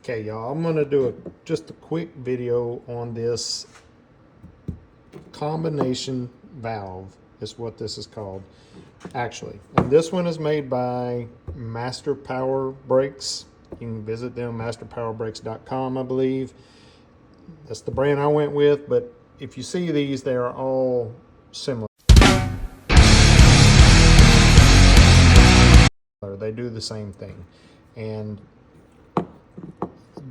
Okay, y'all, I'm gonna do just a quick video on this combination valve is what this is called actually. And this one is made by Master Power Brakes. You can visit them, masterpowerbrakes.com, I believe. That's the brand I went with, but if you see these, they are all similar. They do the same thing. And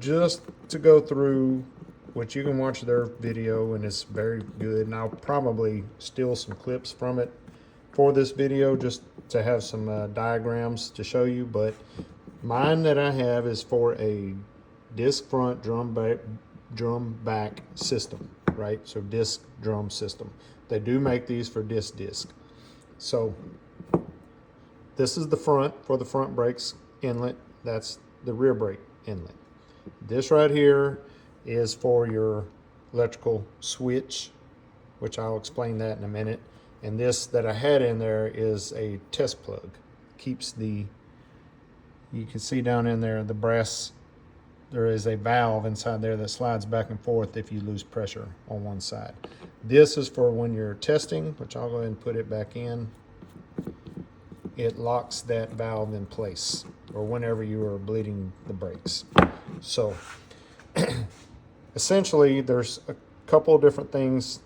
just to go through, which you can watch their video and it's very good, and I'll probably steal some clips from it for this video just to have some diagrams to show you. But mine that I have is for a disc front drum back system, right? So disc drum system. They do make these for disc. So this is the front for the front brakes inlet. That's the rear brake inlet. This right here is for your electrical switch, which I'll explain that in a minute. And this that I had in there is a test plug. Keeps the, you can see down in there, the brass, there is a valve inside there that slides back and forth if you lose pressure on one side. This is for when you're testing, which I'll go ahead and put it back in. It locks that valve in place, or whenever you are bleeding the brakes. So essentially there's a couple of different things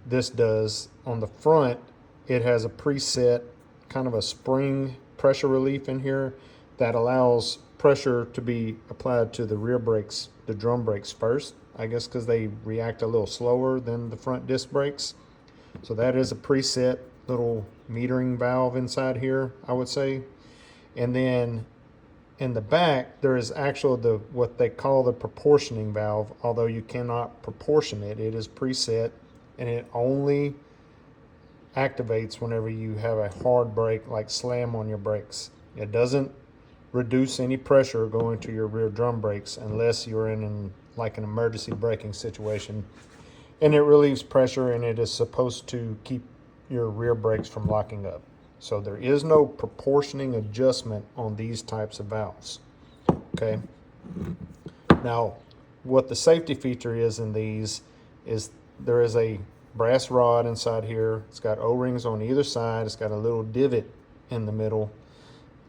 this does. On the front, it has a preset kind of a spring pressure relief in here that allows pressure to be applied to the rear brakes, the drum brakes first, I guess because they react a little slower than the front disc brakes. So that is a preset little metering valve inside here, I would say. And then in the back, there is actually what they call the proportioning valve, although you cannot proportion it. It is preset, and it only activates whenever you have a hard brake, like slam on your brakes. It doesn't reduce any pressure going to your rear drum brakes unless you're in like an emergency braking situation. And it relieves pressure, and it is supposed to keep your rear brakes from locking up. So there is no proportioning adjustment on these types of valves. Okay. Now, what the safety feature is in these is there is a brass rod inside here. It's got O-rings on either side. It's got a little divot in the middle,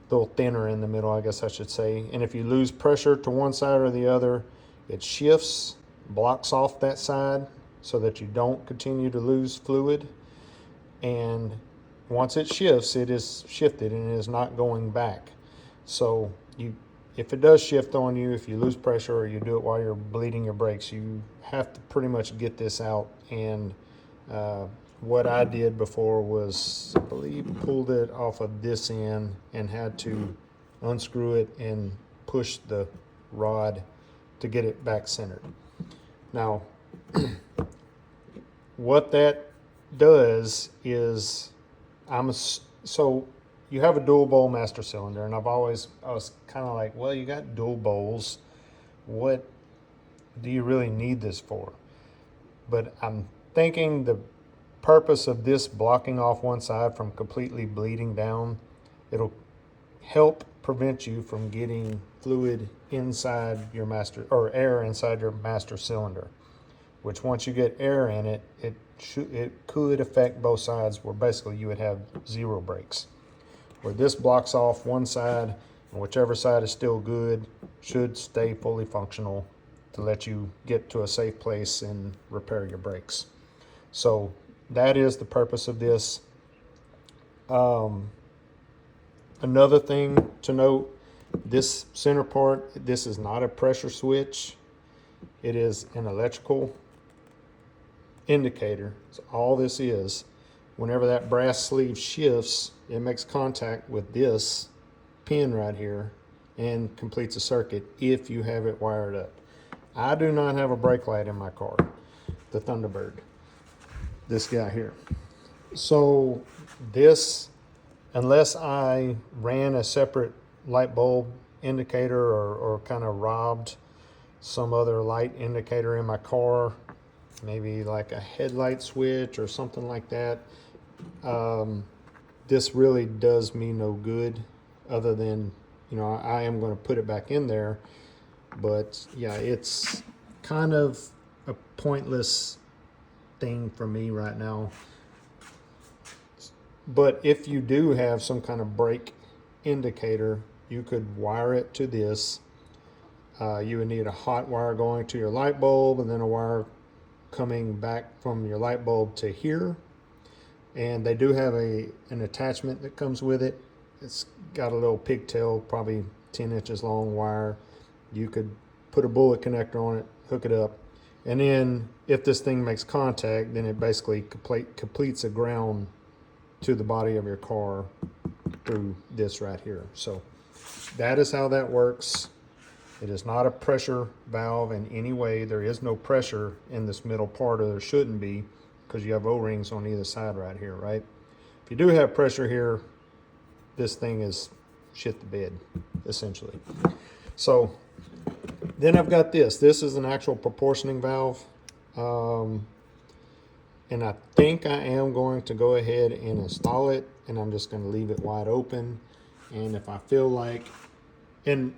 a little thinner in the middle, I guess I should say. And if you lose pressure to one side or the other, it shifts, blocks off that side so that you don't continue to lose fluid. And once it shifts, it is shifted and it is not going back. So if it does shift on you, if you lose pressure or you do it while you're bleeding your brakes, you have to pretty much get this out. And what I did before was, I believe, pulled it off of this end and had to unscrew it and push the rod to get it back centered. Now, what that does is, so you have a dual bowl master cylinder, and I was kind of like, well, you got dual bowls, what do you really need this for? But I'm thinking the purpose of this blocking off one side from completely bleeding down, it'll help prevent you from getting fluid inside your master, or air inside your master cylinder, which once you get air in it, it could affect both sides, where basically you would have zero brakes. Where this blocks off one side, and whichever side is still good should stay fully functional to let you get to a safe place and repair your brakes. So that is the purpose of this. Another thing to note, this center part, this is not a pressure switch. It is an electrical indicator. So all this is, whenever that brass sleeve shifts, it makes contact with this pin right here and completes a circuit if you have it wired up. I do not have a brake light in my car, the Thunderbird, this guy here. So this, unless I ran a separate light bulb indicator or kind of robbed some other light indicator in my car, maybe like a headlight switch or something like that, this really does me no good, other than, I am going to put it back in there. But yeah, it's kind of a pointless thing for me right now. But if you do have some kind of brake indicator, you could wire it to this. You would need a hot wire going to your light bulb, and then a wire coming back from your light bulb to here. And they do have an attachment that comes with it. It's got a little pigtail, probably 10 inches long wire. You could put a bullet connector on it, hook it up, and then if this thing makes contact, then it basically completes a ground to the body of your car through this right here. So that is how that works. It is not a pressure valve in any way. There is no pressure in this middle part, or there shouldn't be, because you have O-rings on either side right here, right? If you do have pressure here, this thing is shit the bed, essentially. So then I've got this. This is an actual proportioning valve. And I think I am going to go ahead and install it, and I'm just going to leave it wide open. And if I feel like, in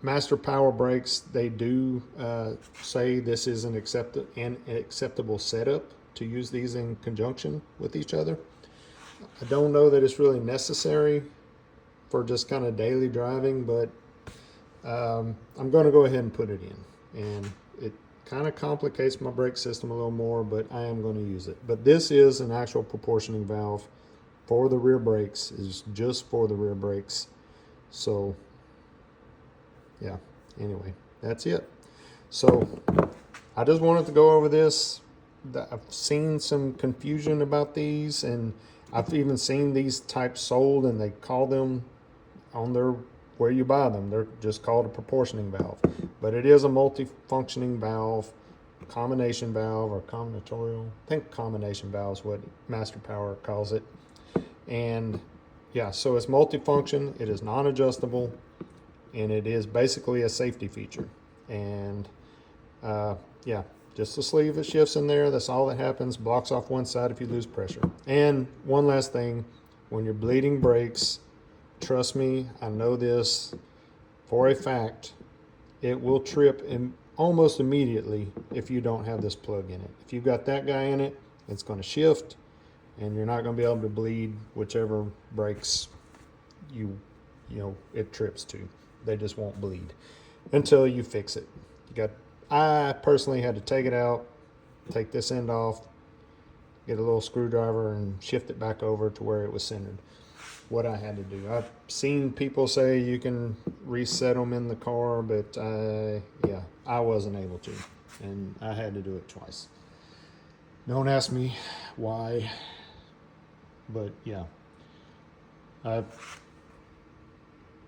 Master Power Brakes, they do say this is an acceptable setup to use these in conjunction with each other. I don't know that it's really necessary for just kind of daily driving, but I'm going to go ahead and put it in. And it kind of complicates my brake system a little more, but I am going to use it. But this is an actual proportioning valve for the rear brakes. It's just for the rear brakes. So yeah, anyway, that's it. So I just wanted to go over this. I've seen some confusion about these, and I've even seen these types sold, and they call them on their, where you buy them, they're just called a proportioning valve. But it is a multi-functioning valve, combination valve, or combinatorial. I think combination valve is what Master Power calls it. And yeah, so it's multifunction, it is non-adjustable, and it is basically a safety feature. And yeah, just the sleeve that shifts in there, that's all that happens. Blocks off one side if you lose pressure. And one last thing, when you're bleeding brakes, trust me, I know this for a fact, it will trip almost immediately if you don't have this plug in it. If you've got that guy in it, it's going to shift, and you're not going to be able to bleed whichever brakes you know it trips to. They just won't bleed until you fix it. I personally had to take it out, take this end off, get a little screwdriver and shift it back over to where it was centered. What I had to do. I've seen people say you can reset them in the car, but yeah, I wasn't able to, and I had to do it twice. Don't ask me why, but yeah.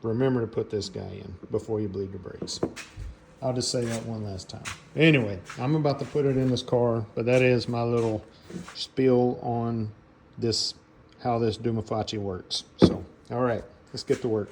Remember to put this guy in before you bleed your brakes. I'll just say that one last time. Anyway, I'm about to put it in this car, but that is my little spiel on this, how this Dumafachi works. So, all right, let's get to work.